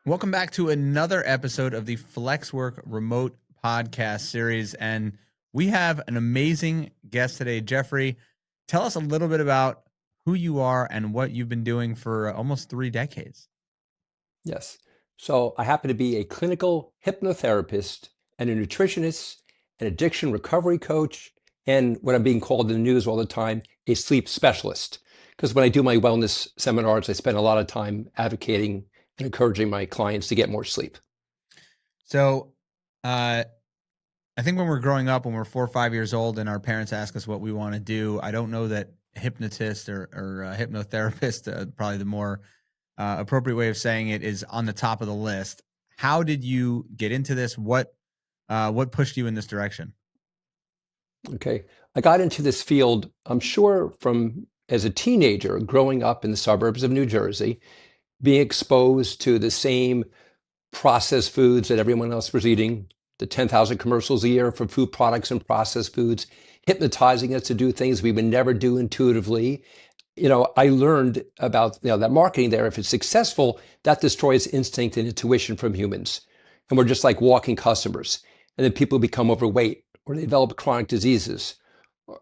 Welcome back to another episode of the Flexwork Remote Podcast series. And we have an amazing guest today. Jeffrey, tell us a little bit about who you are and what you've been doing for almost 3 decades. Yes. So I happen to be a clinical hypnotherapist and a nutritionist, an addiction recovery coach, and what I'm being called in the news all the time, a sleep specialist. Because when I do my wellness seminars, I spend a lot of time advocating and encouraging my clients to get more sleep. So I think when we're growing up, when we're 4 or 5 years old and our parents ask us what we want to do, I don't know that hypnotist or hypnotherapist, probably the more appropriate way of saying it, is on the top of the list. How did you get into this? What pushed you in this direction? Okay. I got into this field, I'm sure, from as a teenager growing up in the suburbs of New Jersey, being exposed to the same processed foods that everyone else was eating, the 10,000 commercials a year for food products and processed foods, hypnotizing us to do things we would never do intuitively. I learned about that marketing there. If it's successful, that destroys instinct and intuition from humans. And we're just like walking customers. And then people become overweight or they develop chronic diseases.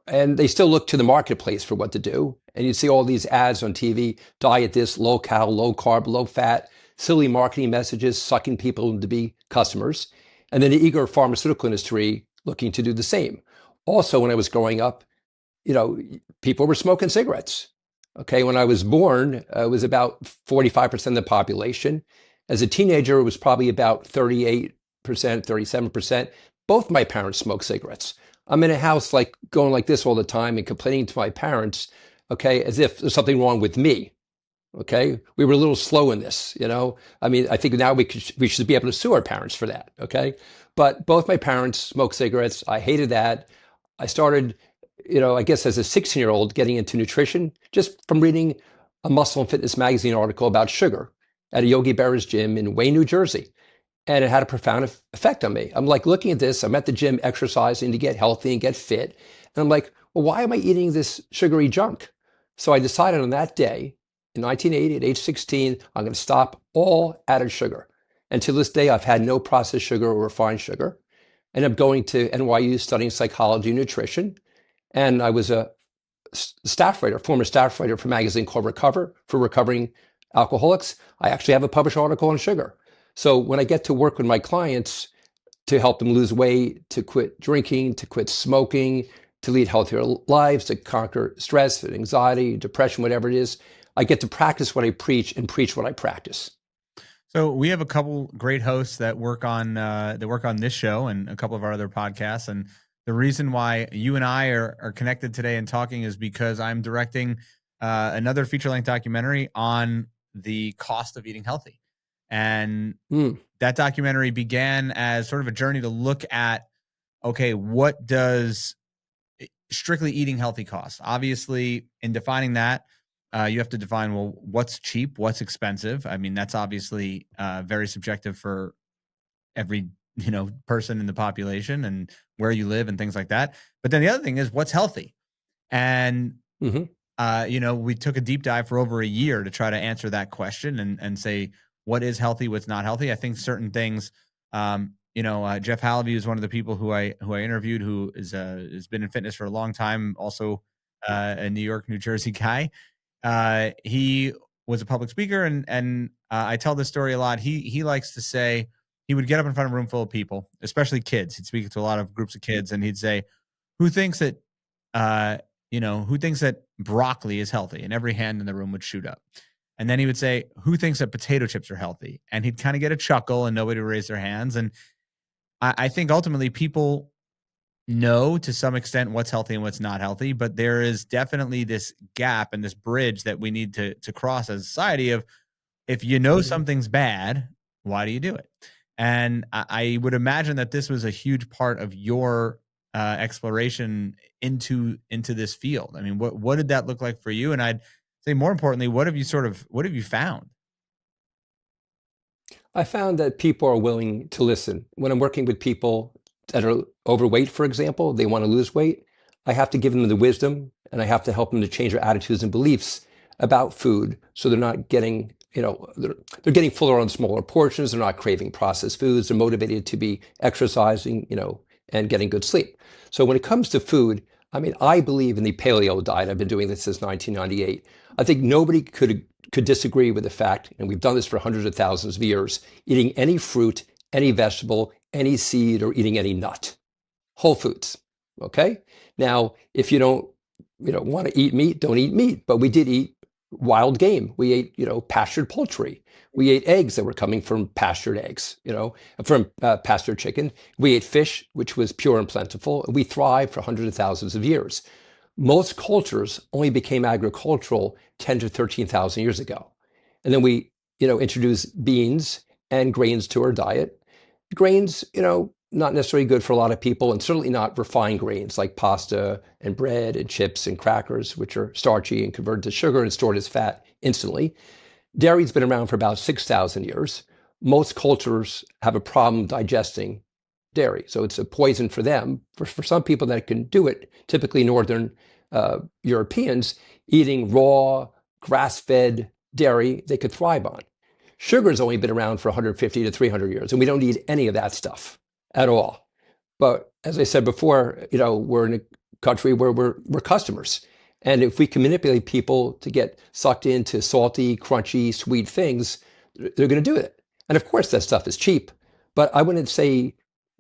And they still look to the marketplace for what to do. And you see all these ads on TV, diet this, low cal, low carb, low fat, silly marketing messages, sucking people to be customers. And then the eager pharmaceutical industry looking to do the same. Also, when I was growing up, people were smoking cigarettes. Okay, when I was born, it was about 45% of the population. As a teenager, it was probably about 38%, 37%. Both my parents smoked cigarettes. I'm in a house like going like this all the time and complaining to my parents, okay, as if there's something wrong with me. Okay, we were a little slow in this, I mean, I think now we should be able to sue our parents for that. Okay, but both my parents smoked cigarettes. I hated that. I started, I guess as a 16-year-old getting into nutrition just from reading a Muscle and Fitness magazine article about sugar at a Yogi Berra's gym in Wayne, New Jersey. And it had a profound effect on me. I'm like looking at this, I'm at the gym exercising to get healthy and get fit. And I'm like, well, why am I eating this sugary junk? So I decided on that day in 1980 at age 16, I'm going to stop all added sugar. And to this day, I've had no processed sugar or refined sugar. And I'm going to NYU studying psychology and nutrition. And I was a former staff writer for a magazine called Recover for recovering alcoholics. I actually have a published article on sugar. So when I get to work with my clients to help them lose weight, to quit drinking, to quit smoking, to lead healthier lives, to conquer stress and anxiety, depression, whatever it is, I get to practice what I preach and preach what I practice. So we have a couple great hosts that work on this show and a couple of our other podcasts. And the reason why you and I are connected today and talking is because I'm directing another feature-length documentary on the cost of eating healthy. And that documentary began as sort of a journey to look at, okay, what does strictly eating healthy cost? Obviously, in defining that, you have to define, well, what's cheap, what's expensive. I mean, that's obviously very subjective for every person in the population and where you live and things like that. But then the other thing is what's healthy. And we took a deep dive for over a year to try to answer that question and say, what is healthy, what's not healthy. I think certain things, Jeff Halevy is one of the people who I interviewed, who has been in fitness for a long time, also a New York, New Jersey guy. He was a public speaker, and I tell this story a lot. He likes to say he would get up in front of a room full of people, especially kids. He'd speak to a lot of groups of kids, and he'd say, who thinks that broccoli is healthy? And every hand in the room would shoot up. And then he would say, who thinks that potato chips are healthy? And he'd kind of get a chuckle and nobody would raise their hands. And I think ultimately people know to some extent what's healthy and what's not healthy, but there is definitely this gap and this bridge that we need to cross as a society of, if you know something's bad, why do you do it? And I would imagine that this was a huge part of your exploration into this field. I mean, what did that look like for you? And I'd say more importantly, what have you found? I found that people are willing to listen. When I'm working with people that are overweight, for example, they want to lose weight, I have to give them the wisdom and I have to help them to change their attitudes and beliefs about food so they're not getting they're getting fuller on smaller portions. They're not craving processed foods. They're motivated to be exercising, and getting good sleep. So when it comes to food, I mean, I believe in the paleo diet. I've been doing this since 1998. I think nobody could disagree with the fact, and we've done this for hundreds of thousands of years, eating any fruit, any vegetable, any seed, or eating any nut. Whole foods. Okay? Now, if you don't want to eat meat, don't eat meat. But we did eat wild game. We ate, pastured poultry. We ate eggs that were coming from pastured eggs, from pastured chicken. We ate fish, which was pure and plentiful. We thrived for hundreds of thousands of years. Most cultures only became agricultural 10 to 13,000 years ago. And then we, introduced beans and grains to our diet. Grains, not necessarily good for a lot of people, and certainly not refined grains like pasta and bread and chips and crackers, which are starchy and converted to sugar and stored as fat instantly. Dairy's been around for about 6,000 years. Most cultures have a problem digesting dairy, so it's a poison for them. For some people that can do it, typically Northern Europeans, eating raw, grass-fed dairy, they could thrive on. Sugar's only been around for 150 to 300 years, and we don't need any of that stuff at all. But as I said before, we're in a country where we're customers. And if we can manipulate people to get sucked into salty, crunchy, sweet things, they're going to do it. And of course, that stuff is cheap. But I wouldn't say,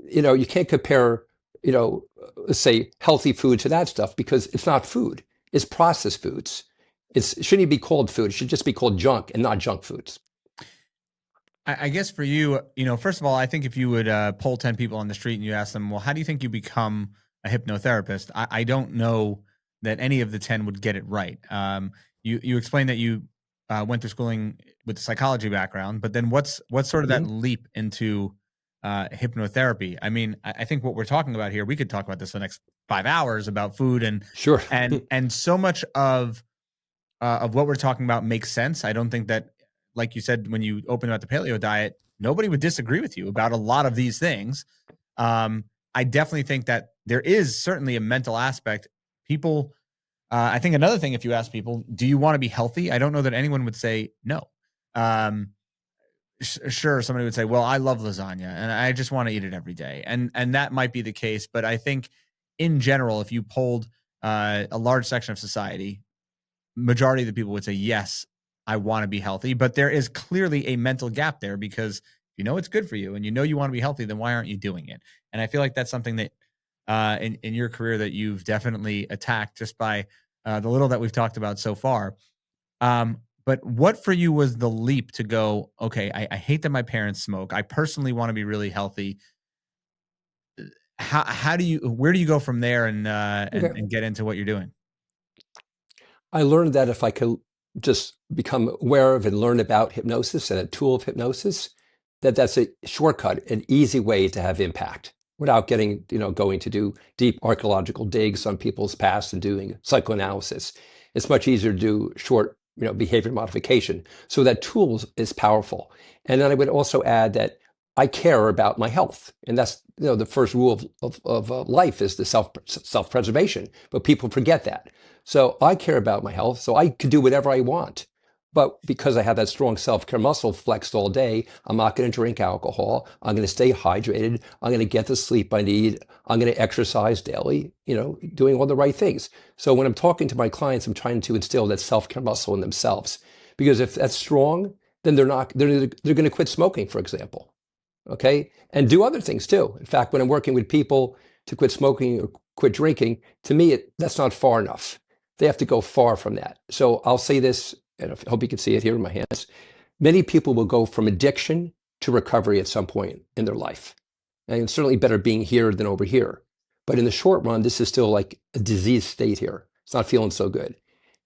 you can't compare, let's say healthy food to that stuff, because it's not food. It's processed foods. It shouldn't even be called food. It should just be called junk and not junk foods. I guess for you, first of all, I think if you would poll 10 people on the street and you ask them, well, how do you think you become a hypnotherapist? I don't know that any of the 10 would get it right. You explained that you went through schooling with a psychology background, but then what's sort of that leap into hypnotherapy? I mean, I think what we're talking about here, we could talk about this the next 5 hours about food and sure, and so much of what we're talking about makes sense. I don't think that, like you said, when you opened about the paleo diet, nobody would disagree with you about a lot of these things. I definitely think that there is certainly a mental aspect. People, I think another thing, if you ask people, do you want to be healthy? I don't know that anyone would say no. Sure, somebody would say, well, I love lasagna and I just want to eat it every day. And that might be the case. But I think in general, if you polled a large section of society, majority of the people would say, yes, I want to be healthy. But there is clearly a mental gap there, because you know it's good for you and you know you want to be healthy, then why aren't you doing it? And I feel like that's something that in your career that you've definitely attacked just by the little that we've talked about so far. But what for you was the leap to go, okay, I hate that my parents smoke. I personally want to be really healthy. Where do you go from there and get into what you're doing? I learned that if I could just become aware of and learn about hypnosis and a tool of hypnosis, that's a shortcut, an easy way to have impact without getting, going to do deep archaeological digs on people's past and doing psychoanalysis. It's much easier to do short, behavior modification. So that tool is powerful. And then I would also add that I care about my health. And that's, the first rule of life is the self-preservation, but people forget that. So I care about my health, so I can do whatever I want. But because I have that strong self-care muscle flexed all day, I'm not going to drink alcohol. I'm going to stay hydrated. I'm going to get the sleep I need. I'm going to exercise daily, doing all the right things. So when I'm talking to my clients, I'm trying to instill that self-care muscle in themselves. Because if that's strong, then they're going to quit smoking, for example. Okay? And do other things too. In fact, when I'm working with people to quit smoking or quit drinking, to me, that's not far enough. They have to go far from that. So I'll say this, and I hope you can see it here in my hands. Many people will go from addiction to recovery at some point in their life. And it's certainly better being here than over here. But in the short run, this is still like a disease state here. It's not feeling so good.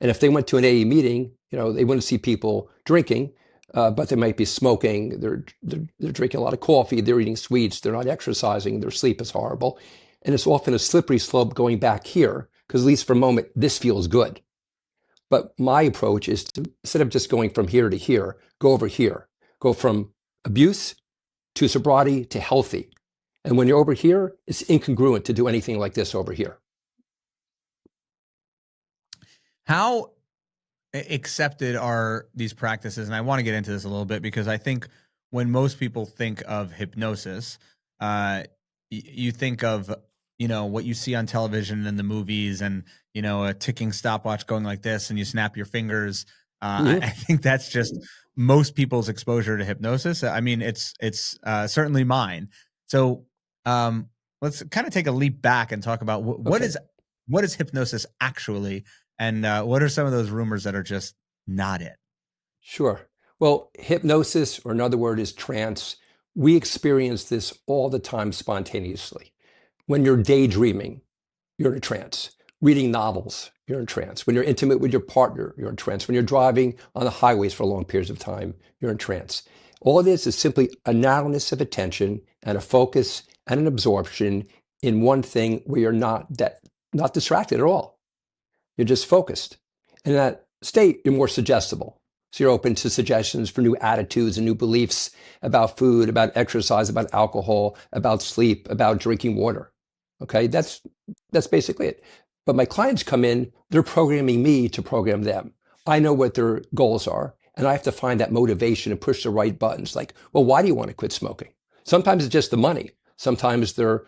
And if they went to an AA meeting, they wouldn't see people drinking, but they might be smoking. They're drinking a lot of coffee. They're eating sweets. They're not exercising. Their sleep is horrible. And it's often a slippery slope going back here, because at least for a moment, this feels good. But my approach is to, instead of just going from here to here, go over here. Go from abuse to sobriety to healthy. And when you're over here, it's incongruent to do anything like this over here. How accepted are these practices? And I want to get into this a little bit because I think when most people think of hypnosis, you think of, what you see on television and the movies, and a ticking stopwatch going like this, and you snap your fingers. I Mhm. think that's just most people's exposure to hypnosis. I mean, it's certainly mine. So um, let's kind of take a leap back and talk about Okay, what is hypnosis actually, and what are some of those rumors that are just not it? sure. Well, hypnosis, or another word is trance, we experience this all the time spontaneously. When you're daydreaming, you're in a trance. Reading novels, you're in trance. When you're intimate with your partner, you're in trance. When you're driving on the highways for long periods of time, you're in trance. All it is simply a narrowness of attention and a focus and an absorption in one thing where you're not distracted at all. You're just focused. In that state, you're more suggestible. So you're open to suggestions for new attitudes and new beliefs about food, about exercise, about alcohol, about sleep, about drinking water. Okay, that's basically it. But my clients come in, they're programming me to program them. I know what their goals are, and I have to find that motivation and push the right buttons. Like, well, why do you want to quit smoking? Sometimes it's just the money. Sometimes their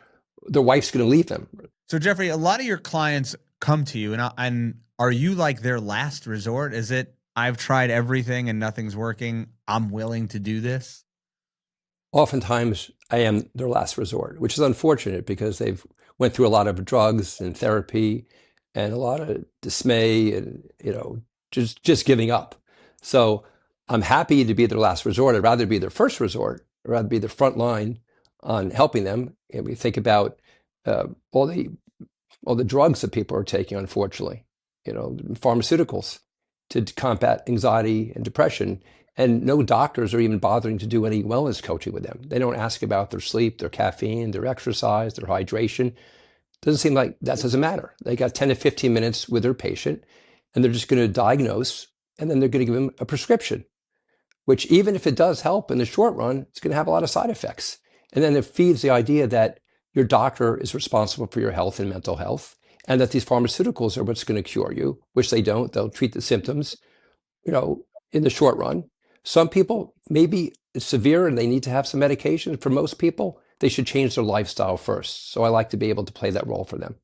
wife's going to leave them. So Jeffrey, a lot of your clients come to you, and are you like their last resort? Is it, I've tried everything and nothing's working, I'm willing to do this? Oftentimes I am their last resort, which is unfortunate because they've went through a lot of drugs and therapy and a lot of dismay and just giving up. So I'm happy to be their last resort. I'd rather be their first resort. I'd rather be the front line on helping them. And we think about uh, all the all the drugs that people are taking, unfortunately, pharmaceuticals to combat anxiety and depression. And no doctors are even bothering to do any wellness coaching with them. They don't ask about their sleep, their caffeine, their exercise, their hydration. Doesn't seem like that doesn't matter. They got 10 to 15 minutes with their patient, and they're just going to diagnose, and then they're going to give them a prescription, which, even if it does help in the short run, it's going to have a lot of side effects. And then it feeds the idea that your doctor is responsible for your health and mental health, and that these pharmaceuticals are what's going to cure you, which they don't. They'll treat the symptoms, in the short run. Some people, maybe it's severe and they need to have some medication. For most people, they should change their lifestyle first. So I like to be able to play that role for them.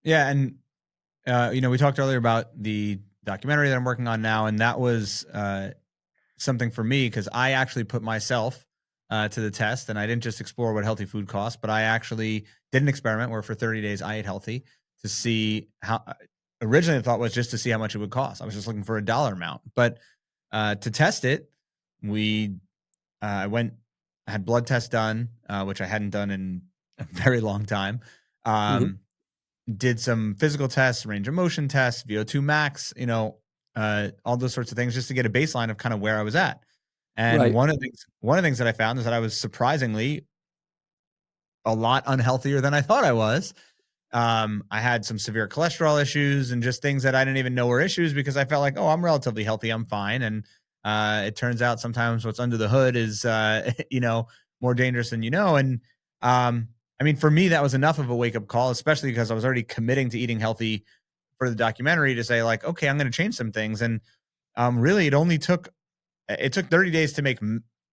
Yeah, and we talked earlier about the documentary that I'm working on now, and that was something for me because I actually put myself to the test, and I didn't just explore what healthy food costs, but I actually did an experiment where for 30 days I ate healthy to see how. Originally, the thought was just to see how much it would cost. I was just looking for a dollar amount, but to test it, we I went, I had blood tests done, which I hadn't done in a very long time. Hmm. Um, did some physical tests, range of motion tests, VO2 max, all those sorts of things just to get a baseline of kind of where I was at. And Right. one of the things that I found is that I was surprisingly a lot unhealthier than I thought I was. I had some severe cholesterol issues and just things that I didn't even know were issues because I felt like, oh, I'm relatively healthy, I'm fine. And it turns out sometimes what's under the hood is, more dangerous than you know. And I mean, for me, that was enough of a wake up call, especially because I was already committing to eating healthy for the documentary to say like, okay, I'm going to change some things. And really, it took 30 days to make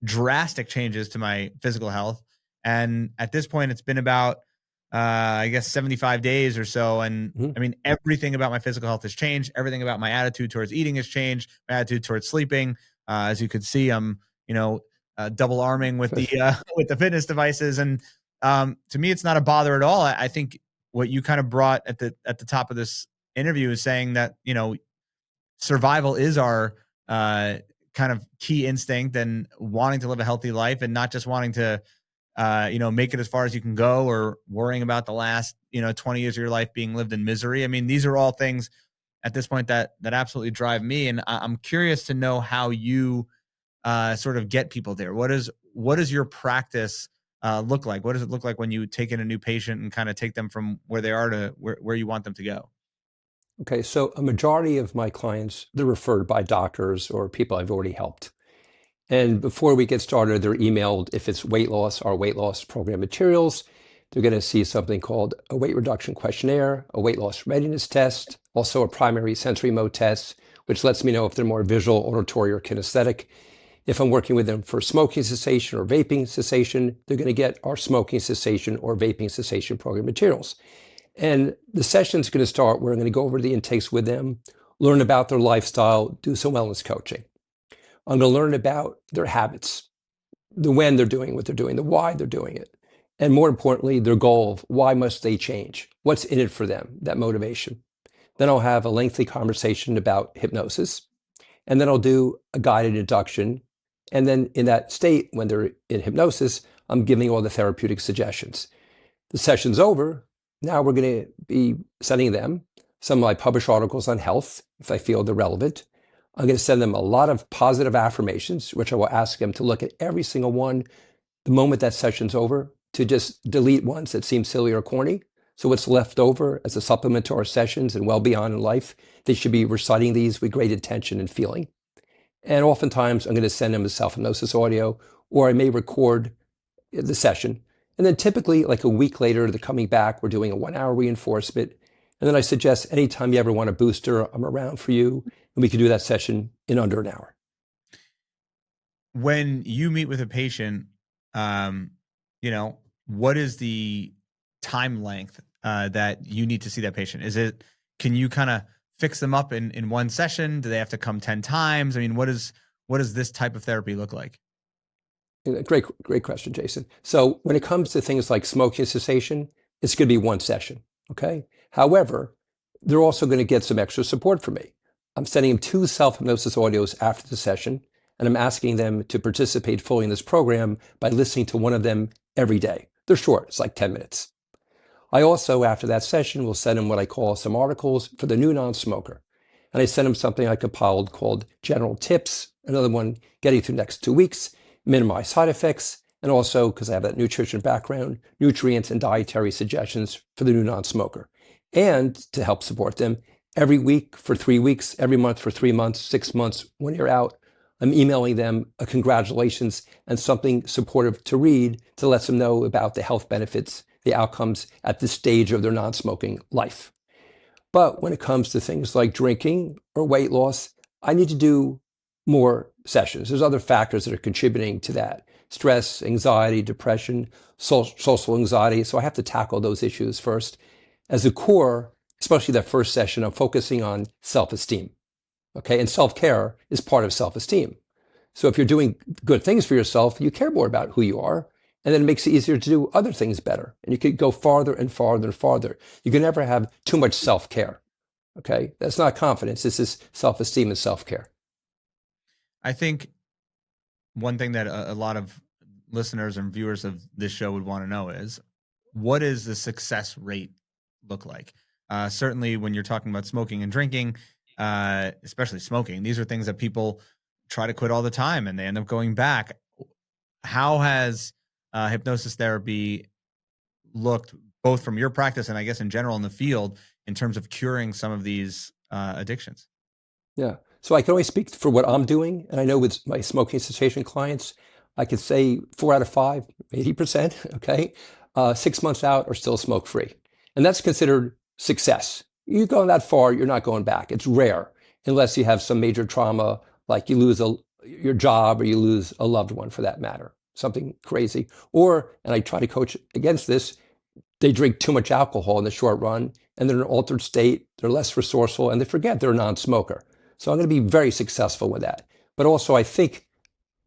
drastic changes to my physical health. And at this point, it's been about, I guess, 75 days or so. And Hmm. I mean, everything about my physical health has changed. Everything about my attitude towards eating has changed. My attitude towards sleeping. As you could see, I'm, double arming with the with the fitness devices. And to me, it's not a bother at all. I think what you kind of brought at the top of this interview is saying that, survival is our uh, kind of key instinct and wanting to live a healthy life and not just wanting to make it as far as you can go or worrying about the last 20 years of your life being lived in misery. I mean, these are all things at this point that absolutely drive me, and I'm curious to know how you sort of get people there. What does your practice look like? What does it look like when you take in a new patient and kind of take them from where they are to where you want them to go? Okay. So a majority of my clients, they're referred by doctors or people I've already helped. And before we get started, they're emailed, if it's weight loss, our weight loss program materials. They're going to see something called a weight reduction questionnaire, a weight loss readiness test, also a primary sensory mode test. which lets me know if they're more visual, auditory, or kinesthetic. If I'm working with them for smoking cessation or vaping cessation, they're going to get our smoking cessation or vaping cessation program materials. And the session's going to start, we're going to go over the intakes with them, learn about their lifestyle, do some wellness coaching. I'm going to learn about their habits, the when they're doing what they're doing, the why they're doing it. And more importantly, their goal of why must they change? What's in it for them, that motivation. Then I'll have a lengthy conversation about hypnosis. And then I'll do a guided induction. And then in that state, when they're in hypnosis, I'm giving all the therapeutic suggestions. The session's over. Now we're going to be sending them some of my published articles on health, if I feel they're relevant. I'm going to send them a lot of positive affirmations, which I will ask them to look at every single one the moment that session's over, to just delete ones that seem silly or corny. So what's left over as a supplement to our sessions and well beyond in life, they should be reciting these with great intention and feeling. And oftentimes I'm going to send them a self-hypnosis audio, or I may record the session. And then typically like a week later, they're coming back, we're doing a 1-hour reinforcement. And then I suggest anytime you ever want a booster, I'm around for you. And we can do that session in under an hour. When you meet with a patient, what is the time length that you need to see that patient? Can you kind of fix them up in one session? Do they have to come 10 times? I mean, what does this type of therapy look like? Great question, Jason. So when it comes to things like smoking cessation, it's going to be one session, okay? However, they're also going to get some extra support from me. I'm sending them 2 self-hypnosis audios after the session, and I'm asking them to participate fully in this program by listening to one of them every day. They're short, it's like 10 minutes. I also, after that session, will send them what I call some articles for the new non-smoker. And I send them something I compiled called General Tips, another one, Getting Through the Next 2 Weeks, Minimize Side Effects, and also, because I have that nutrition background, nutrients and dietary suggestions for the new non-smoker. And to help support them, every week for 3 weeks, every month for 3 months, 6 months, 1 year out, I'm emailing them a congratulations and something supportive to read to let them know about the health benefits, the outcomes at this stage of their non-smoking life. But when it comes to things like drinking or weight loss, I need to do more sessions. There's other factors that are contributing to that. Stress, anxiety, depression, social anxiety. So I have to tackle those issues first. As a core, especially that first session, I'm focusing on self-esteem. Okay, and self-care is part of self-esteem. So if you're doing good things for yourself, you care more about who you are, and then it makes it easier to do other things better. And you can go farther and farther and farther. You can never have too much self-care. Okay, that's not confidence. This is self-esteem and self-care. I think one thing that a lot of listeners and viewers of this show would want to know is, what does the success rate look like? Certainly when you're talking about smoking and drinking, especially smoking, these are things that people try to quit all the time and they end up going back. How has hypnosis therapy looked, both from your practice and I guess in general in the field, in terms of curing some of these addictions? Yeah. So I can only speak for what I'm doing. And I know with my smoking cessation clients, I could say 4 out of 5, 80%, okay, 6 months out are still smoke free. And that's considered success. You go that far, you're not going back. It's rare, unless you have some major trauma, like you lose your job or you lose a loved one for that matter, something crazy. Or, and I try to coach against this, they drink too much alcohol in the short run and they're in an altered state, they're less resourceful, and they forget they're a non-smoker. So I'm going to be very successful with that. But also I think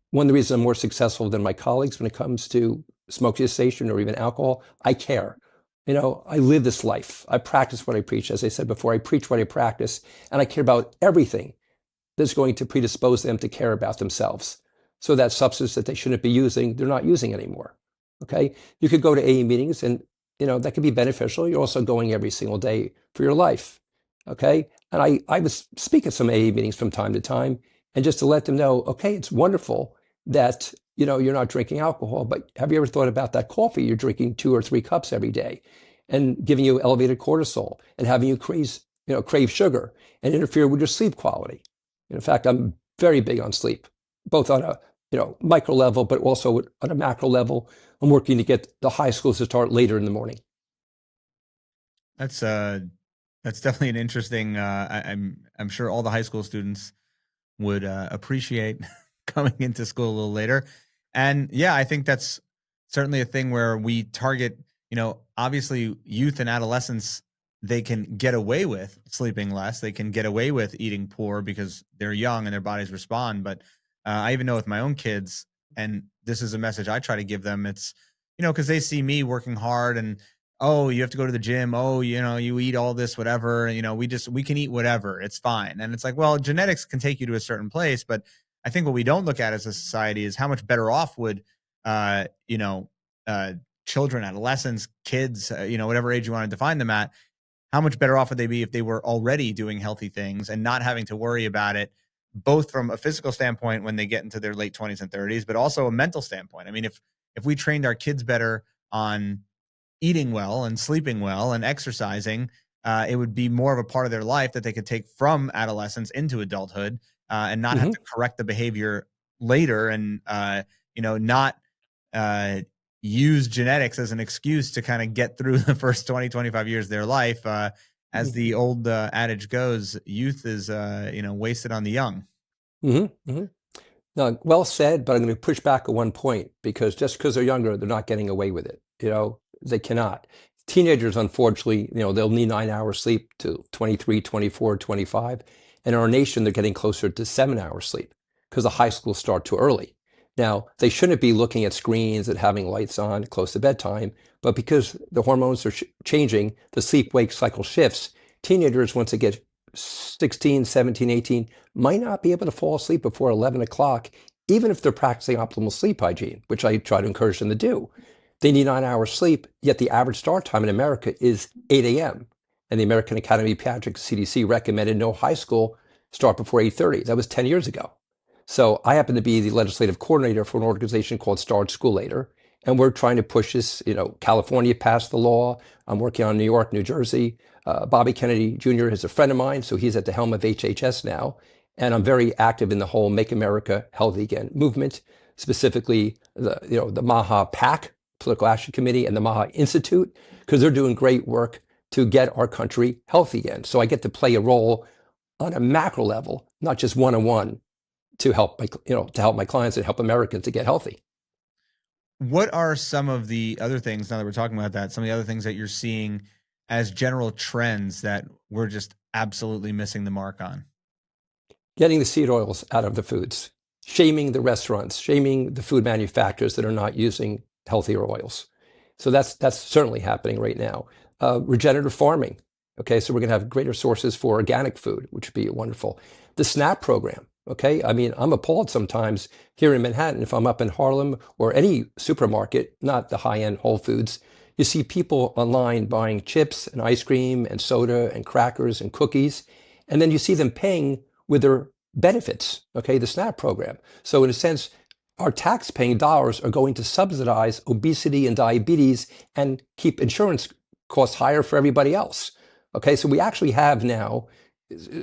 one of the reasons I'm more successful than my colleagues when it comes to smoking cessation or even alcohol, I care. You know, I live this life. I practice what I preach. As I said before, I preach what I practice, and I care about everything that's going to predispose them to care about themselves. So that substance that they shouldn't be using, they're not using anymore. Okay? You could go to AA meetings and, you know, that could be beneficial. You're also going every single day for your life. Okay? And I was speak at some AA meetings from time to time, and just to let them know, okay, it's wonderful that, you know, you're not drinking alcohol, but have you ever thought about that coffee you're drinking 2 or 3 cups every day and giving you elevated cortisol and having you crave sugar and interfere with your sleep quality? In fact, I'm very big on sleep, both on a micro level, but also on a macro level. I'm working to get the high schools to start later in the morning. That's That's definitely an interesting. I'm sure all the high school students would appreciate coming into school a little later. And yeah, I think that's certainly a thing where we target, obviously youth and adolescents, they can get away with sleeping less. They can get away with eating poor because they're young and their bodies respond. But I even know with my own kids, and this is a message I try to give them. It's, because they see me working hard and, oh, you have to go to the gym. Oh, you eat all this, whatever. We can eat whatever. It's fine. And it's like, well, genetics can take you to a certain place, but I think what we don't look at as a society is how much better off would, uh, you know, uh, children, adolescents, kids, whatever age you want to define them at, how much better off would they be if they were already doing healthy things and not having to worry about it, both from a physical standpoint when they get into their late 20s and 30s, but also a mental standpoint. I mean, if we trained our kids better on eating well and sleeping well and exercising, it would be more of a part of their life that they could take from adolescence into adulthood, and not have Hmm. to correct the behavior later, and not uh, use genetics as an excuse to kind of get through the first 20, 25 years of their life. As the old adage goes, youth is wasted on the young. Hmm. Hmm. No, well said, but I'm going to push back at one point because just because they're younger, they're not getting away with it. They cannot. Teenagers, unfortunately, they'll need 9 hours sleep to 23, 24, 25. And in our nation, they're getting closer to 7 hours sleep because the high schools start too early. Now, they shouldn't be looking at screens and having lights on close to bedtime, but because the hormones are changing, the sleep-wake cycle shifts, teenagers, once they get 16, 17, 18, might not be able to fall asleep before 11 o'clock, even if they're practicing optimal sleep hygiene, which I try to encourage them to do. They need 9 hours sleep, yet the average start time in America is 8 a.m. And the American Academy of Pediatrics, CDC, recommended no high school start before 8:30. That was 10 years ago. So I happen to be the legislative coordinator for an organization called Start School Later, and we're trying to push this. California passed the law. I'm working on New York, New Jersey. Bobby Kennedy Jr. is a friend of mine, so he's at the helm of HHS now. And I'm very active in the whole Make America Healthy Again movement, specifically the MAHA PAC, Political Action Committee, and the MAHA Institute, because they're doing great work to get our country healthy again. So I get to play a role on a macro level, not just one-on-one, to help my clients and help Americans to get healthy. What are some of the other things, now that we're talking about that, some of the other things that you're seeing as general trends that we're just absolutely missing the mark on? Getting the seed oils out of the foods, shaming the restaurants, shaming the food manufacturers that are not using healthier oils. So that's certainly happening right now. Regenerative farming. Okay, so we're going to have greater sources for organic food, which would be wonderful. The SNAP program. Okay, I mean, I'm appalled sometimes here in Manhattan, if I'm up in Harlem or any supermarket, not the high-end Whole Foods, you see people online buying chips and ice cream and soda and crackers and cookies, and then you see them paying with their benefits, okay, the SNAP program. So in a sense, our tax-paying dollars are going to subsidize obesity and diabetes and keep insurance costs higher for everybody else. Okay, so we actually have now,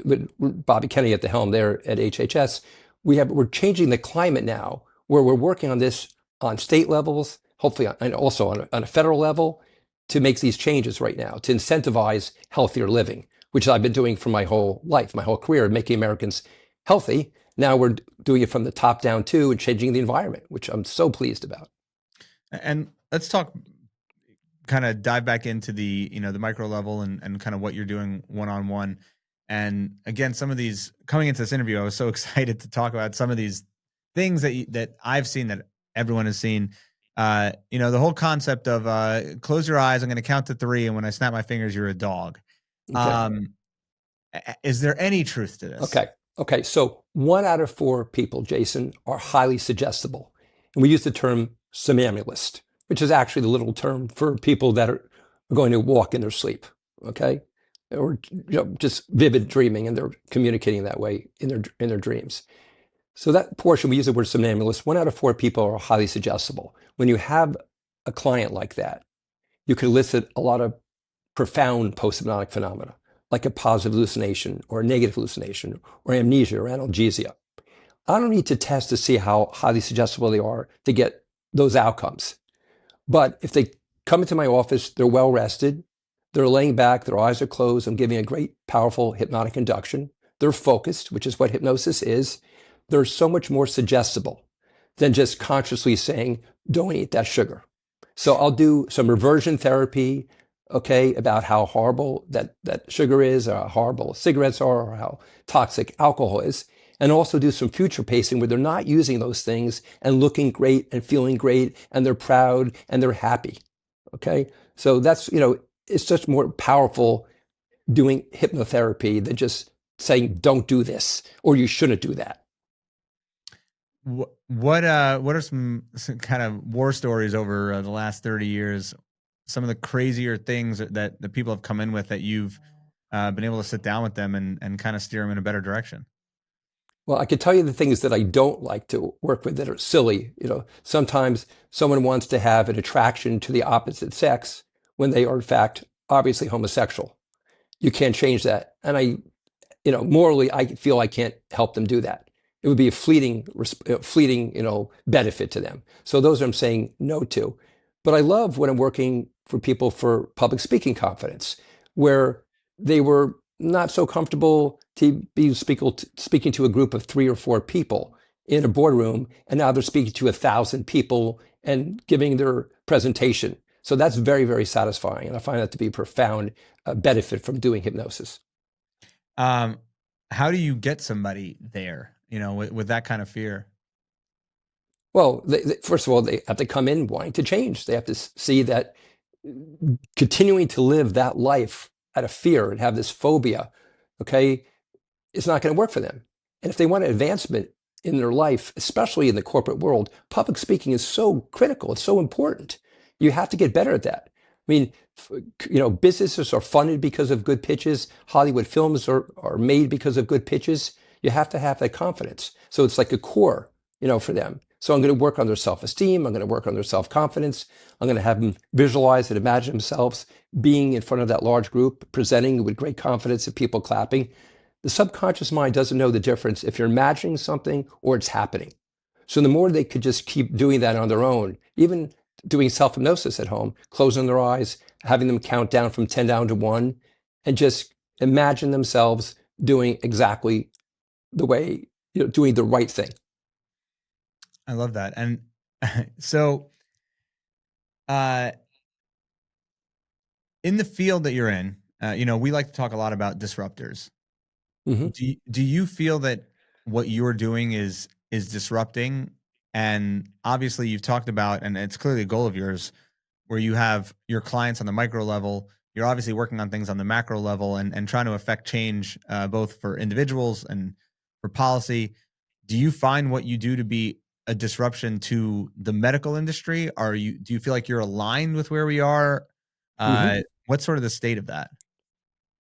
with Bobby Kennedy at the helm there at HHS, we're changing the climate now where we're working on this on state levels, hopefully, and also on a federal level, to make these changes right now, to incentivize healthier living, which I've been doing for my whole life, my whole career, making Americans healthy. Now we're doing it from the top down too and changing the environment, which I'm so pleased about. And let's talk, kind of dive back into the micro level, and kind of what you're doing one-on-one. And again, some of these, coming into this interview, I was so excited to talk about some of these things that I've seen, that everyone has seen. The whole concept of close your eyes, I'm going to count to three, and when I snap my fingers, you're a dog. Okay. Um, is there any truth to this? Okay. Okay. So 1 out of 4 people, Jason, are highly suggestible. And we use the term somnambulist, which is actually the literal term for people that are going to walk in their sleep. Okay. Or just vivid dreaming, and they're communicating that way in their dreams. So that portion, we use the word somnambulist. 1 out of 4 people are highly suggestible. When you have a client like that, you can elicit a lot of profound post-hypnotic phenomena, like a positive hallucination or a negative hallucination or amnesia or analgesia. I don't need to test to see how highly suggestible they are to get those outcomes. But if they come into my office, they're well rested, They're laying back, their eyes are closed. I'm giving a great, powerful hypnotic induction. They're focused, which is what hypnosis is. They're so much more suggestible than just consciously saying, don't eat that sugar. So I'll do some reversion therapy, okay, about how horrible that sugar is, or how horrible cigarettes are, or how toxic alcohol is, and also do some future pacing where they're not using those things and looking great and feeling great, and they're proud and they're happy, okay? So that's, it's just more powerful doing hypnotherapy than just saying, don't do this, or you shouldn't do that. What are some kind of war stories over the last 30 years? Some of the crazier things that the people have come in with that you've been able to sit down with them and kind of steer them in a better direction? Well, I could tell you the things that I don't like to work with that are silly. Sometimes someone wants to have an attraction to the opposite sex when they are in fact obviously homosexual. You can't change that. And morally, I feel I can't help them do that. It would be a fleeting, benefit to them. So those I'm saying no to. But I love when I'm working for people for public speaking confidence, where they were not so comfortable to be speaking to a group of 3 or 4 people in a boardroom, and now they're speaking to 1,000 people and giving their presentation. So that's very, very satisfying, and I find that to be a profound benefit from doing hypnosis. How do you get somebody there, with that kind of fear? Well, first of all, they have to come in wanting to change. They have to see that continuing to live that life out of fear and have this phobia, okay, it's not going to work for them. And if they want advancement in their life, especially in the corporate world, public speaking is so critical. It's so important. You have to get better at that. I mean, businesses are funded because of good pitches. Hollywood films are made because of good pitches. You have to have that confidence. So it's like a core, for them. So I'm going to work on their self-esteem. I'm going to work on their self-confidence. I'm going to have them visualize and imagine themselves being in front of that large group, presenting with great confidence and people clapping. The subconscious mind doesn't know the difference if you're imagining something or it's happening. So the more they could just keep doing that on their own, even doing self-hypnosis at home, closing their eyes, having them count down from 10 down to 1, and just imagine themselves doing exactly the way, doing the right thing. I love that. And so, in the field that you're in, we like to talk a lot about disruptors. Mm-hmm. Do you feel that what you're doing is disrupting? And obviously you've talked about, and it's clearly a goal of yours, where you have your clients on the micro level. You're obviously working on things on the macro level and trying to affect change, both for individuals and for policy. Do you find what you do to be a disruption to the medical industry? Do you feel like you're aligned with where we are? Mm-hmm. What's sort of the state of that?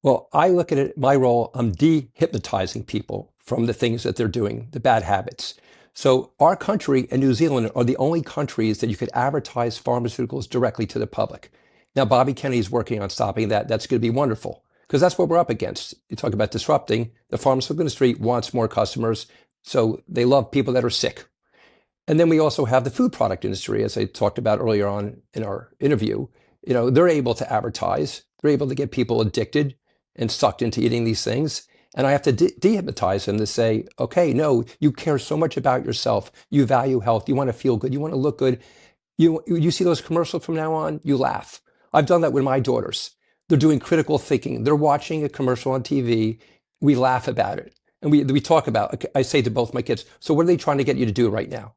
Well, I look at it, my role, I'm de-hypnotizing people from the things that they're doing, the bad habits. So our country and New Zealand are the only countries that you could advertise pharmaceuticals directly to the public. Now, Bobby Kennedy's working on stopping that. That's going to be wonderful because that's what we're up against. You talk about disrupting. The pharmaceutical industry wants more customers, so they love people that are sick. And then we also have the food product industry, as I talked about earlier on in our interview. They're able to advertise. They're able to get people addicted and sucked into eating these things. And I have to dehypnotize them to say, okay, no, you care so much about yourself. You value health. You want to feel good. You want to look good. You see those commercials from now on, you laugh. I've done that with my daughters. They're doing critical thinking. They're watching a commercial on TV. We laugh about it. And we talk about, I say to both my kids, so what are they trying to get you to do right now?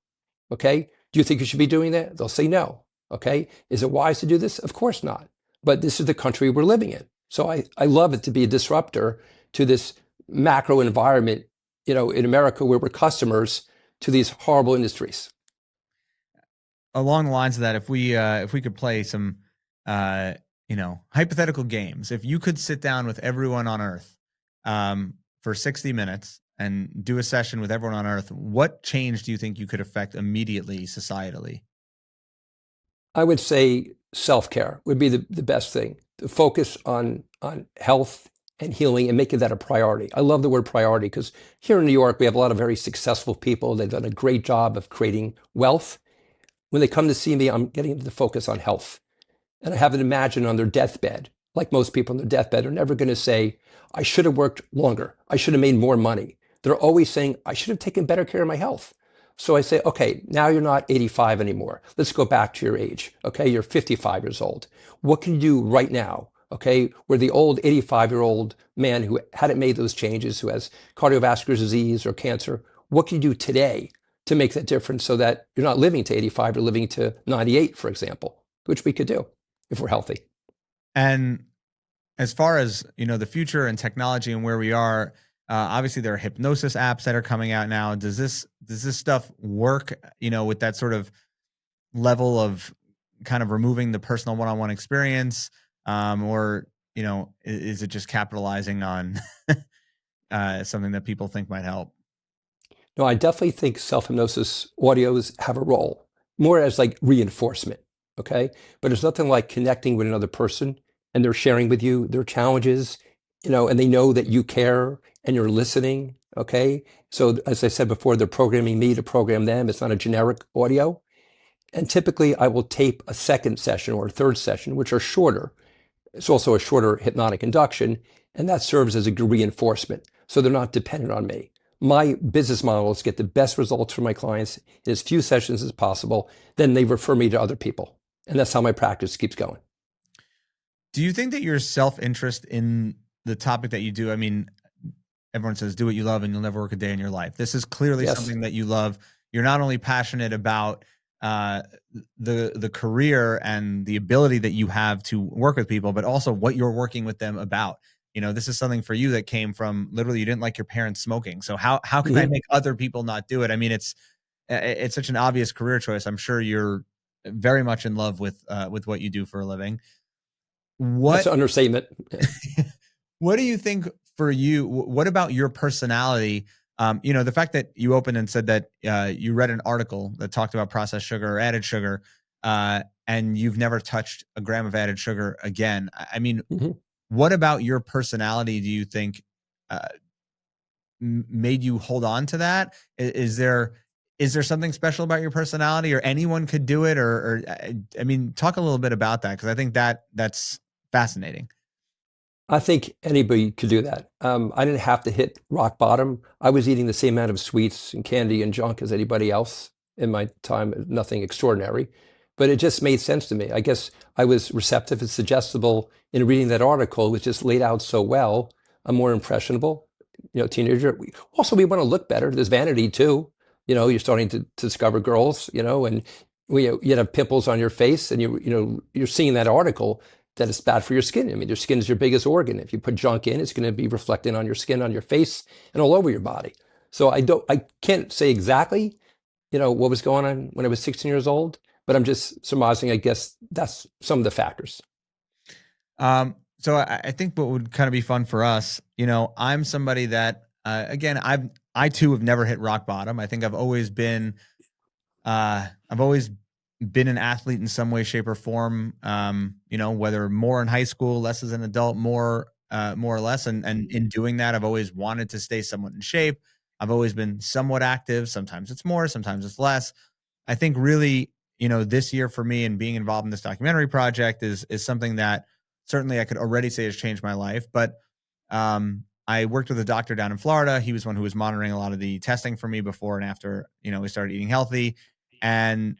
Okay. Do you think you should be doing that? They'll say no. Okay. Is it wise to do this? Of course not. But this is the country we're living in. So I love it to be a disruptor to this macro environment, in America where we're customers to these horrible industries. Along the lines of that, if we could play some, hypothetical games, if you could sit down with everyone on Earth, for 60 minutes and do a session with everyone on Earth, what change do you think you could affect immediately societally? I would say self-care would be the best thing. To focus on health and healing and making that a priority. I love the word priority because here in New York, we have a lot of very successful people. They've done a great job of creating wealth. When they come to see me, I'm getting them to focus on health. And I have them imagine on their deathbed like most people on their deathbed, are never going to say, I should have worked longer. I should have made more money. They're always saying, I should have taken better care of my health. So I say, okay, now you're not 85 anymore. Let's go back to your age. Okay, you're 55 years old. What can you do right now? Okay, where the old 85-year-old man who hadn't made those changes, who has cardiovascular disease or cancer, what can you do today to make that difference so that you're not living to 85, you're living to 98, for example, which we could do if we're healthy. And as far as, the future and technology and where we are, obviously there are hypnosis apps that are coming out now. Does this stuff work, with that sort of level of kind of removing the personal one-on-one experience, or is it just capitalizing on something that people think might help? No, I definitely think self-hypnosis audios have a role, more as like reinforcement, okay? But it's nothing like connecting with another person and they're sharing with you their challenges, and they know that you care and you're listening, okay? So as I said before, they're programming me to program them. It's not a generic audio. And typically I will tape a second session or a third session, which are shorter. It's also a shorter hypnotic induction, and that serves as a reinforcement. So they're not dependent on me. My business model is to get the best results for my clients in as few sessions as possible. Then they refer me to other people. And that's how my practice keeps going. Do you think that your self-interest in the topic that you do, I mean, everyone says do what you love and you'll never work a day in your life. This is clearly Yes. something that you love. You're not only passionate about uh, the career and the ability that you have to work with people, but also what you're working with them about. This is something for you that came from literally you didn't like your parents smoking. So how can I Mm-hmm. make other people not do it? I mean, it's such an obvious career choice. I'm sure you're very much in love with what you do for a living. That's What an understatement. what do you think for you? What about your personality? The fact that you opened and said that you read an article that talked about processed sugar or added sugar, and you've never touched a gram of added sugar again. I mean, Mm-hmm. what about your personality do you think uh, made you hold on to that? Is there something special about your personality, or anyone could do it, or I mean, talk a little bit about that because I think that's fascinating. I think anybody could do that. I didn't have to hit rock bottom. I was eating the same amount of sweets and candy and junk as anybody else in my time, nothing extraordinary. But it just made sense to me. I guess I was receptive and suggestible in reading that article, which just laid out so well. I'm more impressionable, teenager. Also, we want to look better. There's vanity too. You're starting to discover girls, and you have pimples on your face, and you're seeing that article that it's bad for your skin. I mean, your skin is your biggest organ. If you put junk in, it's going to be reflecting on your skin, on your face, and all over your body. So I can't say exactly, what was going on when I was 16 years old, but I'm just surmising, I guess that's some of the factors. So I think what would kind of be fun for us, I'm somebody that, again, I too have never hit rock bottom. I think I've always been an athlete in some way, shape, or form. Whether more in high school, less as an adult, more or less. And in doing that, I've always wanted to stay somewhat in shape. I've always been somewhat active. Sometimes it's more, sometimes it's less. I think really, this year for me and being involved in this documentary project is something that certainly I could already say has changed my life. But I worked with a doctor down in Florida. He was one who was monitoring a lot of the testing for me before and after, we started eating healthy. And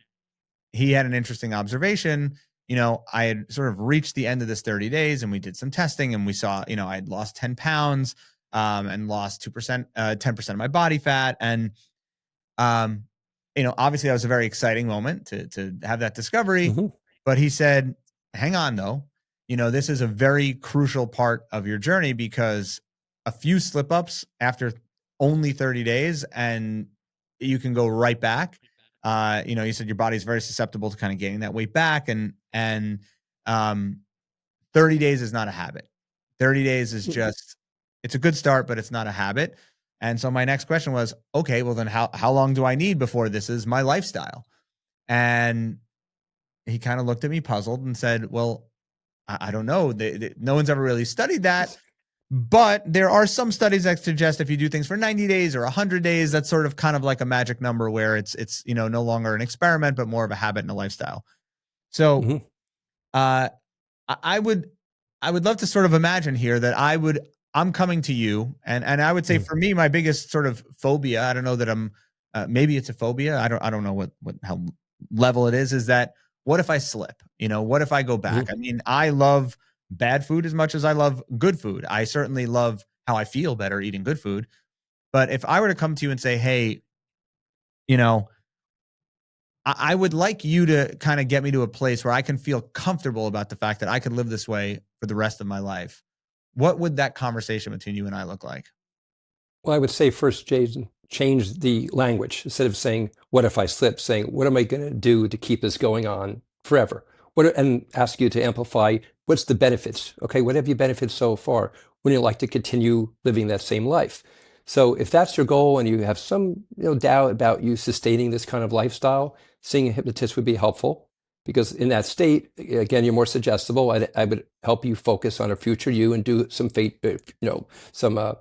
he had an interesting observation. I had sort of reached the end of this 30 days and we did some testing and we saw, I had lost 10 pounds, and lost 2%, 10% of my body fat. And, um, obviously that was a very exciting moment to have that discovery, Mm-hmm. but he said, hang on though, this is a very crucial part of your journey because a few slip ups after only 30 days and you can go right back. You said your body's very susceptible to kind of gaining that weight back and um 30 days is not a habit. 30 days is just it's a good start, but it's not a habit. And so my next question was, okay, well then how long do I need before this is my lifestyle? And he kind of looked at me puzzled and said, well, I don't know. No one's ever really studied that. But there are some studies that suggest if you do things for 90 days or 100 days, that's sort of kind of like a magic number where it's no longer an experiment, but more of a habit and a lifestyle. So Mm-hmm. uh, I would. I would love to sort of imagine here that I'm coming to you, and I would say Mm. for me, my biggest sort of phobia, I don't know that I'm, maybe it's a phobia. I don't know what how level it is that what if I slip? What if I go back? Mhm. I mean, I love bad food as much as I love good food. I certainly love how I feel better eating good food. But if I were to come to you and say, hey, you know, I would like you to kind of get me to a place where I can feel comfortable about the fact that I could live this way for the rest of my life. What would that conversation between you and I look like? Well, I would say first, Jason, change the language. Instead of saying, what if I slip, saying, what am I going to do to keep this going on forever? And ask you to amplify, what's the benefits? Okay, what have you benefited so far? Wouldn't you like to continue living that same life? So if that's your goal and you have some doubt about you sustaining this kind of lifestyle, seeing a hypnotist would be helpful, because in that state, again, you're more suggestible. I would help you focus on a future you and do some some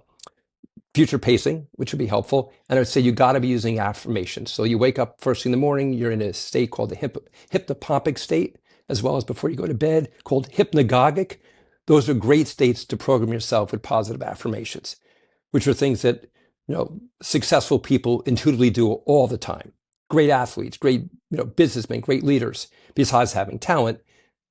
future pacing, which would be helpful. And I would say you got to be using affirmations. So you wake up first thing in the morning, you're in a state called the hypnopompic state, as well as before you go to bed, called hypnagogic. Those are great states to program yourself with positive affirmations, which are things that successful people intuitively do all the time. Great athletes, great businessmen, great leaders, besides having talent,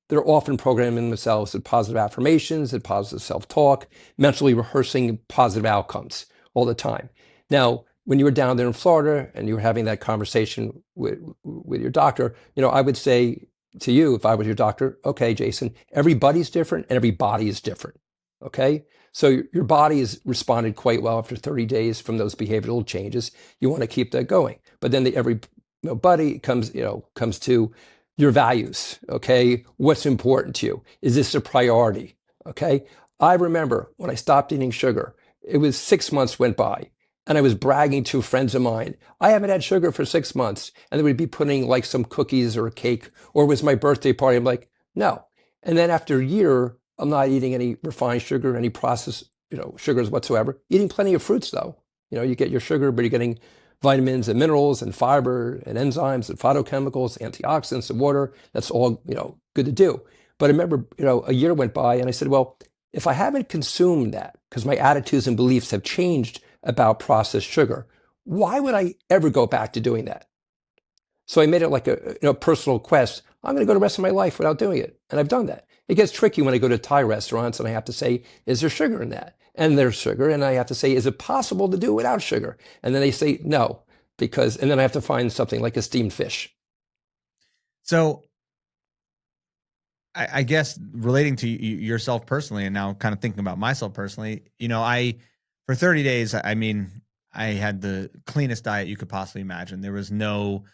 they're often programming themselves with positive affirmations and positive self-talk, mentally rehearsing positive outcomes all the time. Now, when you were down there in Florida and you were having that conversation with your doctor, I would say to you, if I was your doctor, okay, Jason, everybody's different and every body is different. Okay. So your body has responded quite well after 30 days from those behavioral changes. You want to keep that going. But then every body comes to your values. Okay. What's important to you? Is this a priority? Okay. I remember when I stopped eating sugar, it was 6 months went by and I was bragging to friends of mine, I haven't had sugar for 6 months. And they would be putting like some cookies or a cake, or it was my birthday party. I'm like, no. And then after a year, I'm not eating any refined sugar, any processed, sugars whatsoever. Eating plenty of fruits though. You get your sugar, but you're getting vitamins and minerals and fiber and enzymes and phytochemicals, antioxidants and water. That's all, good to do. But I remember, a year went by and I said, well, if I haven't consumed that, because my attitudes and beliefs have changed about processed sugar, why would I ever go back to doing that? So I made it like a personal quest. I'm going to go the rest of my life without doing it. And I've done that. It gets tricky when I go to Thai restaurants and I have to say, is there sugar in that? And there's sugar. And I have to say, is it possible to do without sugar? And then they say, no, and then I have to find something like a steamed fish. So I guess relating to yourself personally, and now kind of thinking about myself personally, for 30 days, I mean, I had the cleanest diet you could possibly imagine. There was no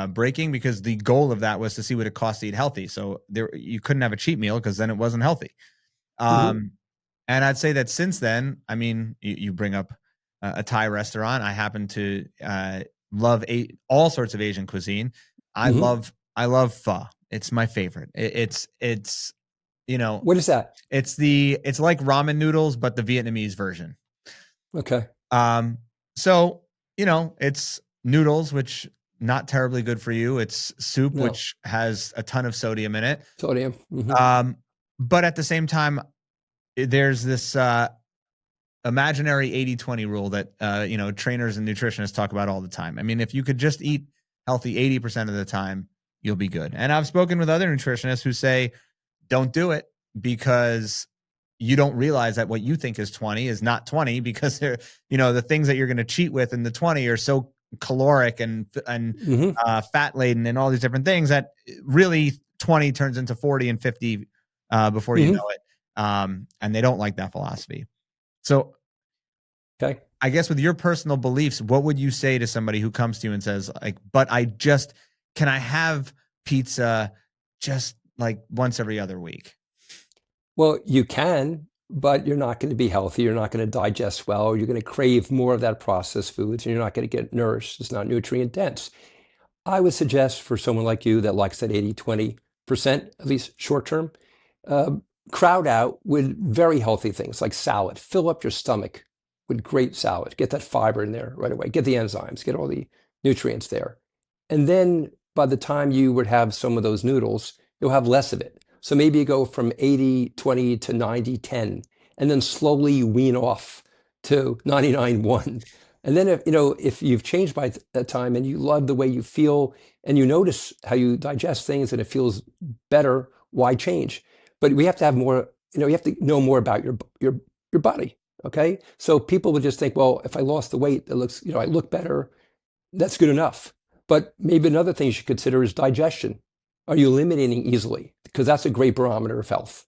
breaking, because the goal of that was to see what it costs to eat healthy. So you couldn't have a cheat meal because then it wasn't healthy. Mm-hmm. And I'd say that since then, I mean, you bring up a Thai restaurant. I happen to love all sorts of Asian cuisine. Mm-hmm. I love pho. It's my favorite. It's What is that? it's like ramen noodles, but the Vietnamese version. Okay. So it's noodles, which not terribly good for you. It's soup, No. which has a ton of sodium in it. Sodium. Mm-hmm. But at the same time, there's this imaginary 80-20 rule that trainers and nutritionists talk about all the time. I mean, if you could just eat healthy 80% of the time, you'll be good. And I've spoken with other nutritionists who say, don't do it, because you don't realize that what you think is 20 is not 20, because they're, the things that you're going to cheat with in the 20 are so caloric and Mm-hmm. fat laden and all these different things that really 20 turns into 40 and 50 before you Mm-hmm. know it. And they don't like that philosophy. So Okay. I guess with your personal beliefs, what would you say to somebody who comes to you and says, like, but can I have pizza just like once every other week? Well, you can, but you're not going to be healthy. You're not going to digest well. You're going to crave more of that processed foods, and you're not going to get nourished. It's not nutrient dense. I would suggest for someone like you that likes that 80-20%, at least short term, uh, crowd out with very healthy things like salad. Fill up your stomach with great salad. Get that fiber in there right away. Get the enzymes, get all the nutrients there. And then by the time you would have some of those noodles, you'll have less of it. So maybe you go from 80-20 to 90-10, and then slowly you wean off to 99-1. And then if you've changed by that time and you love the way you feel and you notice how you digest things and it feels better, why change? But we have to have more, you have to know more about your body. Okay. So people would just think, well, if I lost the weight, it looks, I look better. That's good enough. But maybe another thing you should consider is digestion. Are you eliminating easily? Because that's a great barometer of health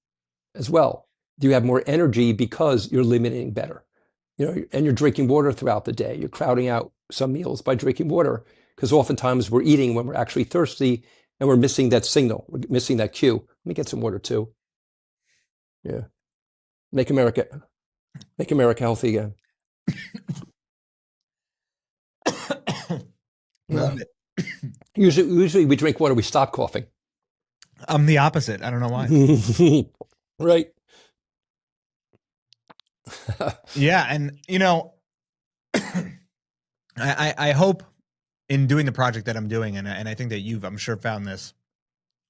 as well. Do you have more energy because you're eliminating better? And you're drinking water throughout the day. You're crowding out some meals by drinking water, because oftentimes we're eating when we're actually thirsty and we're missing that signal. We're missing that cue. Let me get some water too. Yeah. Make America healthy again. Love Yeah. it. Usually we drink water, we stop coughing. I'm the opposite. I don't know why. Right. Yeah, and I hope in doing the project that I'm doing, and I think that you've, I'm sure, found this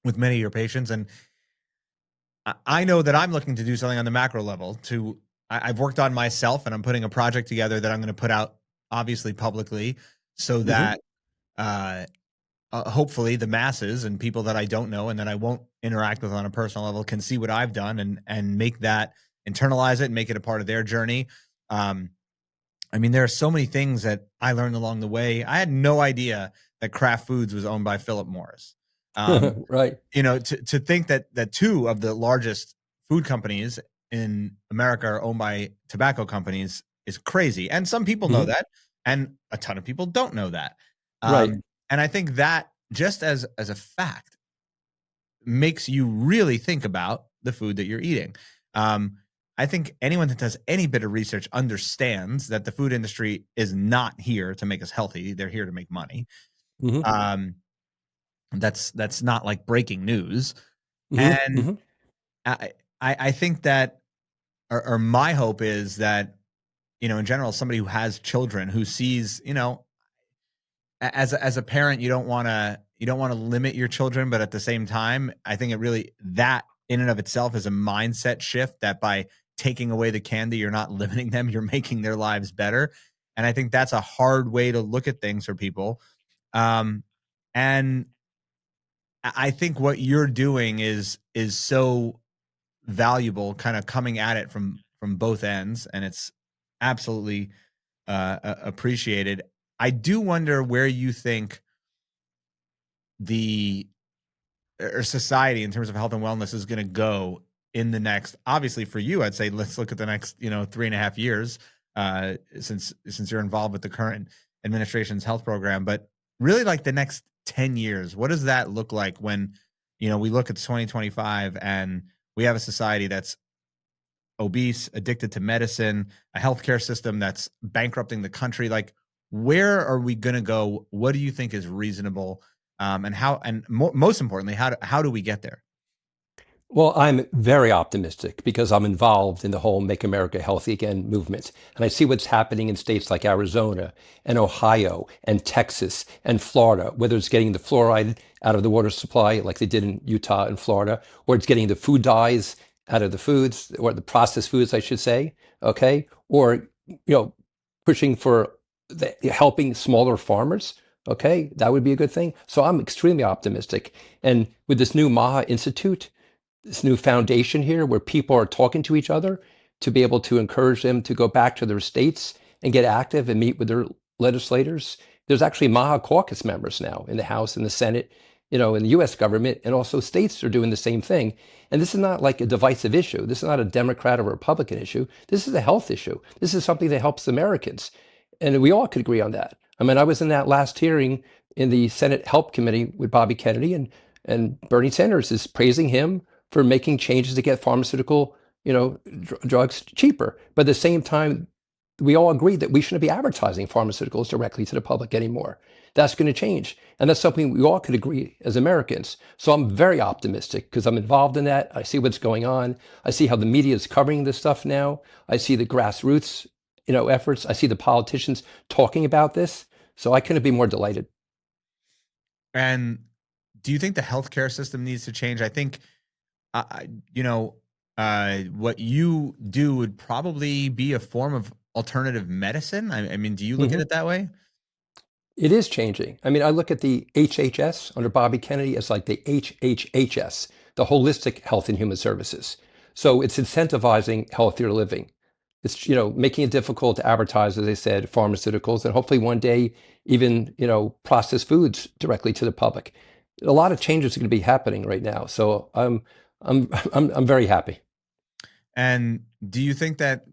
with many of your patients, and I know that I'm looking to do something on the macro level. I've worked on myself, and I'm putting a project together that I'm going to put out, obviously publicly, so that hopefully the masses and people that I don't know and that I won't interact with on a personal level can see what I've done and make that, internalize it and make it a part of their journey. I mean, there are so many things that I learned along the way. I had no idea that Kraft Foods was owned by Philip Morris. Right. To think that two of the largest food companies in America are owned by tobacco companies is crazy. And some people know that, and a ton of people don't know that. Right. And I think that just as a fact makes you really think about the food that you're eating. I think anyone that does any bit of research understands that the food industry is not here to make us healthy. They're here to make money. That's not like breaking news. And I think that, or my hope is that, in general, somebody who has children who sees, as a parent, you don't want to limit your children, but at the same time, I think that in and of itself is a mindset shift, that by taking away the candy, you're not limiting them, you're making their lives better. And I think that's a hard way to look at things for people. And I think what you're doing is so valuable, kind of coming at it from both ends, and it's absolutely appreciated. I do wonder where you think the or society in terms of health and wellness is going to go in the next, obviously for you, I'd say let's look at the next 3.5 years, since you're involved with the current administration's health program, but really like the next 10 years, what does that look like when we look at 2025 and we have a society that's obese, addicted to medicine, a healthcare system that's bankrupting the country? Like, where are we going to go? What do you think is reasonable? And how, and most importantly, how do we get there? Well, I'm very optimistic because I'm involved in the whole Make America Healthy Again movement. And I see what's happening in states like Arizona and Ohio and Texas and Florida, whether it's getting the fluoride out of the water supply like they did in Utah and Florida, or it's getting the food dyes out of the foods, or the processed foods, I should say. Okay. Or, pushing for helping smaller farmers. Okay. That would be a good thing. So I'm extremely optimistic. And with this new Maha Institute, this new foundation here where people are talking to each other, to be able to encourage them to go back to their states and get active and meet with their legislators. There's actually Maha caucus members now in the House and the Senate, in the US government, and also states are doing the same thing. And this is not like a divisive issue. This is not a Democrat or Republican issue. This is a health issue. This is something that helps Americans. And we all could agree on that. I mean, I was in that last hearing in the Senate Help Committee with Bobby Kennedy, and Bernie Sanders is praising him for making changes to get pharmaceutical, drugs cheaper. But at the same time, we all agree that we shouldn't be advertising pharmaceuticals directly to the public anymore. That's going to change. And that's something we all could agree as Americans. So I'm very optimistic because I'm involved in that. I see what's going on. I see how the media is covering this stuff now. I see the grassroots, efforts. I see the politicians talking about this. So I couldn't be more delighted. And do you think the healthcare system needs to change? I think you know, what you do would probably be a form of alternative medicine. I mean, do you look at Mhm. it that way? It is changing. I mean, I look at the HHS under Bobby Kennedy as like the HHHS, the Holistic Health and Human Services. So it's incentivizing healthier living. It's, making it difficult to advertise, as I said, pharmaceuticals, and hopefully one day even, processed foods directly to the public. A lot of changes are going to be happening right now. So I'm very happy. And do you think that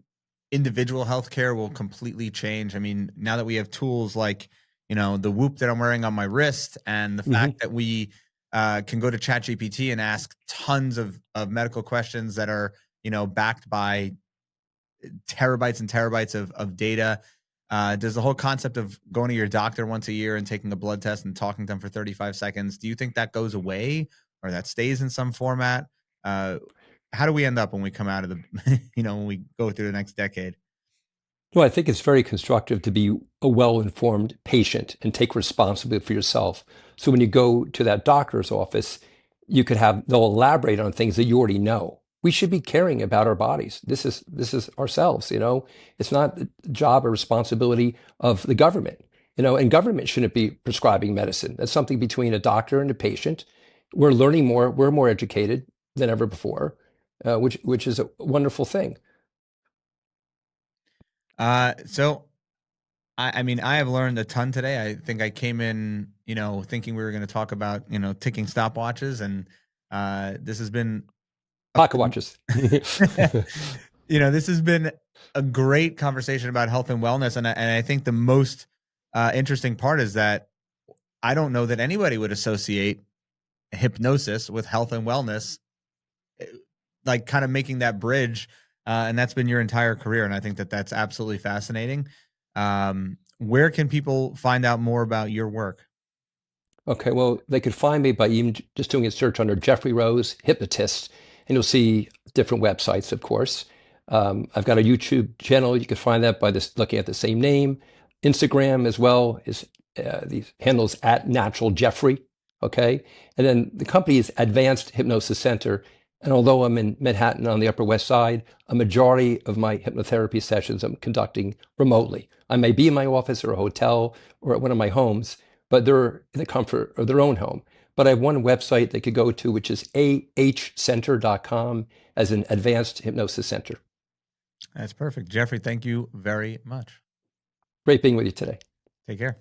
individual healthcare will completely change? I mean, now that we have tools like, the Whoop that I'm wearing on my wrist, and the Mhm. fact that we can go to ChatGPT and ask tons of medical questions that are, backed by terabytes and terabytes of data. Does the whole concept of going to your doctor once a year and taking a blood test and talking to them for 35 seconds, do you think that goes away or that stays in some format? Uh, how do we end up when we come out of the, when we go through the next decade? No, I think it's very constructive to be a well-informed patient and take responsibility for yourself. So when you go to that doctor's office, they'll elaborate on things that you already know. We should be caring about our bodies. This is ourselves, It's not the job or responsibility of the government, and government shouldn't be prescribing medicine. That's something between a doctor and a patient. We're learning more, we're more educated than ever before, which is a wonderful thing. So I mean, I have learned a ton today. I think I came in, thinking we were going to talk about, ticking stopwatches, and this has been a Pocket watches. this has been a great conversation about health and wellness, and I think the most interesting part is that I don't know that anybody would associate hypnosis with health and wellness, eh, like kind of making that bridge, and that's been your entire career, and I think that that's absolutely fascinating. Where can people find out more about your work? Okay, well, they could find me by even just doing a search under Jeffrey Rose, hypnotist, and you'll see different websites, of course. I've got a YouTube channel. You can find that by looking at the same name. Instagram as well is the handles at Natural Jeffrey. Okay, and then the company is Advanced Hypnosis Center. And although I'm in Manhattan on the Upper West Side, a majority of my hypnotherapy sessions I'm conducting remotely. I may be in my office or a hotel or at one of my homes, but they're in the comfort of their own home. But I have one website they could go to, which is ahcenter.com, as an advanced hypnosis center. That's perfect. Jeffrey, thank you very much. Great being with you today. Take care.